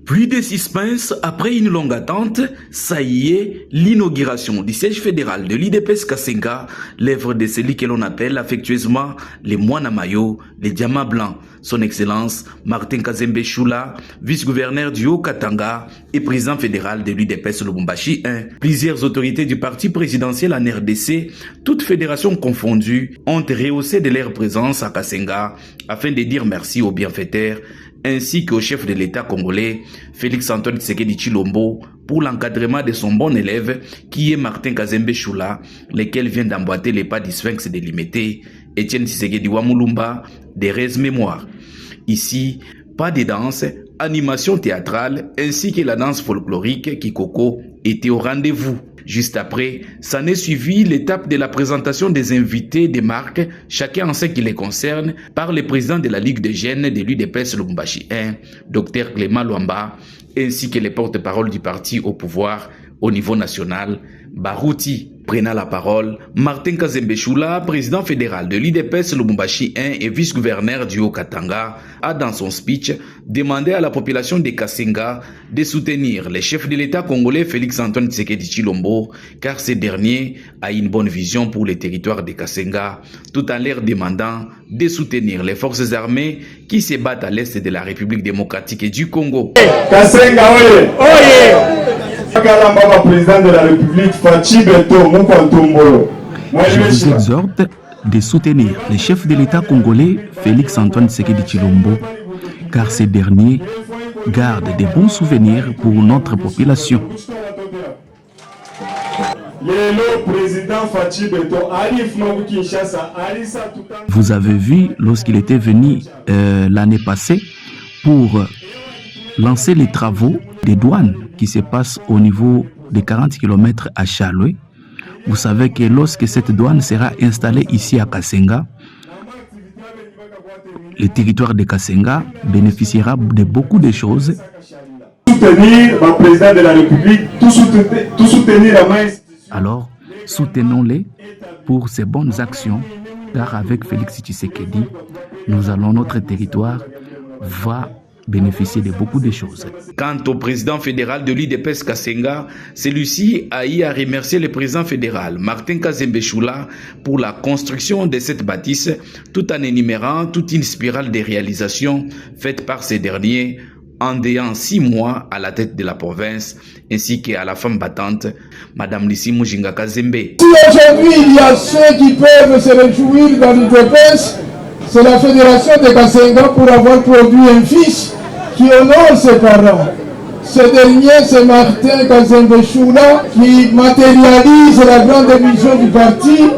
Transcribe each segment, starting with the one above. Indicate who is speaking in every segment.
Speaker 1: Plus de suspense, après une longue attente, ça y est, l'inauguration du siège fédéral de l'UDPS Kasenga, l'œuvre de celui que l'on appelle affectueusement les moines à maillot, les diamants blancs. Son Excellence Martin Kazembe Choula, vice-gouverneur du Haut-Katanga et président fédéral de l'UDPS Lubumbashi 1. Plusieurs autorités du parti présidentiel en RDC, toutes fédérations confondues, ont rehaussé de leur présence à Kasenga afin de dire merci aux bienfaiteurs ainsi qu'au chef de l'État congolais, Félix-Antoine Tshisekedi Tshilombo, pour l'encadrement de son bon élève, qui est Martin Kazembe Choula, lequel vient d'emboîter les pas du Sphinx de l'Imité, Etienne Tshisekedi Wamulumba, des Rêves Mémoires. Ici, pas de danse, animation théâtrale, ainsi que la danse folklorique Kikoko était au rendez-vous. Juste après, s'en est suivi l'étape de la présentation des invités des marques, chacun en ce qui les concerne, par le président de la Ligue des jeunes de l'UDPS Lubumbashi 1, Dr Clément Luamba, ainsi que les porte-parole du parti au pouvoir au niveau national, Barouti. Prenant la parole, Martin Kazembe Choula, président fédéral de l'UDPS Lubumbashi 1 et vice-gouverneur du Haut-Katanga, a dans son speech demandé à la population de Kasenga de soutenir le chef de l'État congolais Félix-Antoine Tshisekedi Tshilombo, car ce dernier a une bonne vision pour les territoires de Kasenga, tout en leur demandant de soutenir les forces armées qui se battent à l'est de la République démocratique du Congo.
Speaker 2: Kasenga, oye! Oye! Président de la République,
Speaker 3: je vous exhorte de soutenir le chef de l'État congolais, Félix-Antoine Tshisekedi Tshilombo, car ce dernier garde de bons souvenirs pour notre population. Vous avez vu lorsqu'il était venu l'année passée pour lancer les travaux des douanes qui se passent au niveau des 40 km à Chaloué. Vous savez que lorsque cette douane sera installée ici à Kasenga, le territoire de Kasenga bénéficiera de beaucoup de choses.
Speaker 2: Soutenir le président de la République, tout soutenir la main.
Speaker 3: Alors, soutenons-les pour ces bonnes actions, car avec Félix Tshisekedi, notre territoire va bénéficier de beaucoup de choses.
Speaker 1: Quant au président fédéral de l'UDPS Kasenga, celui-ci a eu à remercier le président fédéral Martin Kazembe Choula pour la construction de cette bâtisse, tout en énumérant toute une spirale de réalisations faites par ces derniers en ayant 6 mois à la tête de la province, ainsi qu'à la femme battante, Madame Lissi Mujinga Kazembe.
Speaker 4: Si aujourd'hui il y a ceux qui peuvent se réjouir dans l'UDPS, c'est la fédération de Kasenga pour avoir produit un fils qui honore ses parents. Ce dernier, c'est Martin Kazembe Choula qui matérialise la grande vision du parti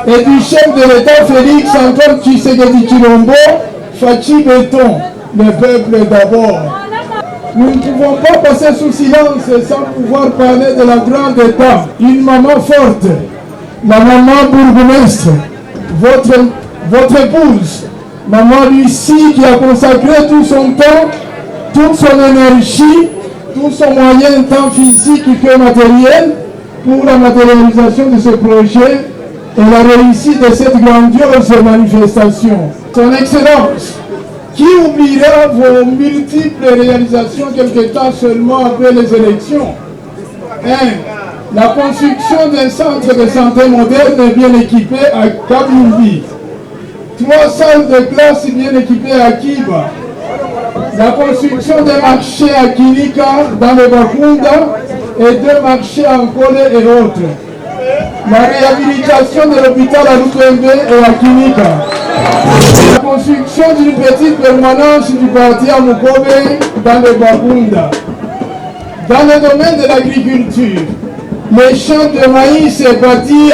Speaker 4: et du chef de l'État Félix-Antoine Tshisekedi Tshilombo, Fachi Béton, le peuple d'abord. Nous ne pouvons pas passer sous silence sans pouvoir parler de la grande dame, une maman forte, la maman bourgmestre, votre épouse, maman Lucie, qui a consacré tout son temps, toute son énergie, tout son moyen tant physique que matériel pour la matérialisation de ce projet et la réussite de cette grandiose manifestation. Son Excellence, qui oubliera vos multiples réalisations quelque temps seulement après les élections? 1. La construction d'un centre de santé moderne bien équipé à Kabumbi. 3 salles de classe bien équipées à Kiba. La construction des marchés à Kinika dans le Bakunda et 2 marchés en Kole et autres. La réhabilitation de l'hôpital à Lukwembe et à Kinika. La construction d'une petite permanence du parti à Mukobe dans le Bakunda. Dans le domaine de l'agriculture, les champs de maïs bâtis